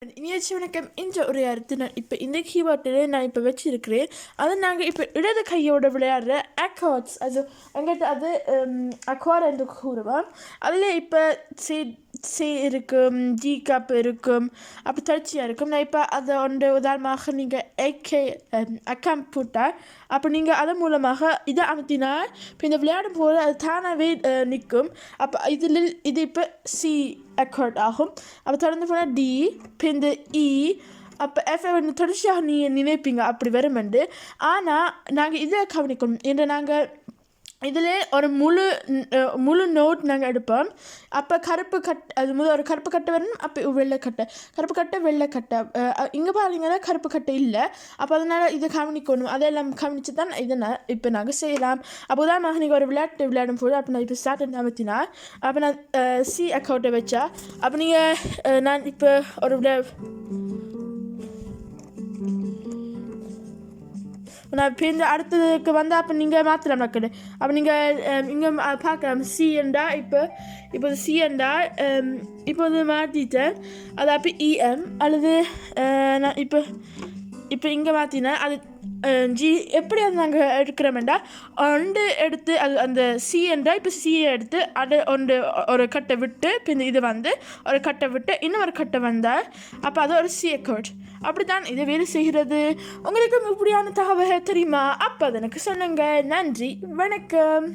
இனியாச்சும் வணக்கம். இந்த உரையாடுறது நான் இப்போ இந்த கீபோர்டில் நான் இப்போ வச்சுருக்கிறேன். அதை நாங்கள் இப்போ இடது கையோட விளையாடுற அக்கார்ட்ஸ், அது எங்கிட்ட அது அக்வார் என்று கூறுவோம். அதில் இப்போ சி இருக்கும், ஜி கப் இருக்கும், அப்போ தொடர்ச்சியாக இருக்கும். நான் இப்போ அதை ஒன்று உதாரணமாக நீங்கள் அக்கம் போட்டால் அப்போ நீங்கள் அதன் மூலமாக இதை அமுத்தினால் இப்போ இந்த விளையாடும் போது அது தானாகவே நிற்கும். அப்போ இது இப்போ சி அக்கார்ட் ஆகும். அப்போ தொடர்ந்து போனால் டி, இப்போ இந்த இ, அப்போ எஃப் தொடர்ச்சியாக நீங்கள் நினைப்பீங்க அப்படி வருமெண்டு. ஆனால் நாங்கள் இதை கவனிக்கணும் என்று நாங்கள் இதில் ஒரு முழு நோட் நாங்கள் எடுப்போம். அப்போ கருப்பு அது முதல் ஒரு கருப்பு கட்டை வரணும், அப்போ வெள்ளைக்கட்டை, கருப்பு கட்டை வெள்ளைக்கட்டை. இங்கே பார்த்தீங்கன்னா கருப்பு கட்டை இல்லை. அப்போ அதனால் இதை கவனிக்கணும். அதெல்லாம் கவனித்து தான் இதை இப்போ நாங்கள் செய்யலாம். அப்போ உதாரணமாக நீங்கள் ஒரு விளையாடும் போது அப்போ நான் இப்போ ஸ்டார்ட் அமர்த்தினா அப்போ நான் சி அக்கௌண்ட்டை வச்சா அப்போ நீங்கள் நான் இப்போ ஒரு நான் இப்போ இந்த அடுத்ததுக்கு வந்தால் அப்போ நீங்கள் மாற்றலாம் நடக்குது. அப்போ நீங்கள் இங்கே பார்க்கலாம் சி என்றா இப்போ சி என்றா இப்போது மாற்றிட்டேன். அது அப்போ இஎம் அல்லது நான் இப்போ இங்கே மாற்றினா அது ஜி எப்படி அது நாங்கள் எடுக்கிறோம்டா ஒன்று எடுத்து அது அந்த சி என்றா இப்போ சியை எடுத்து அதை ஒரு கட்டை விட்டு இப்போ இது வந்து ஒரு கட்டை விட்டு இன்னொரு கட்டை வந்தால் அப்போ அது ஒரு சி அக்கௌண்ட். அப்படி தான் இதை வேலை செய்கிறது. உங்களுக்கு இப்படியான தகவல் தெரியுமா? அப்போ அது எனக்கு சொல்லுங்கள். நன்றி, வணக்கம்.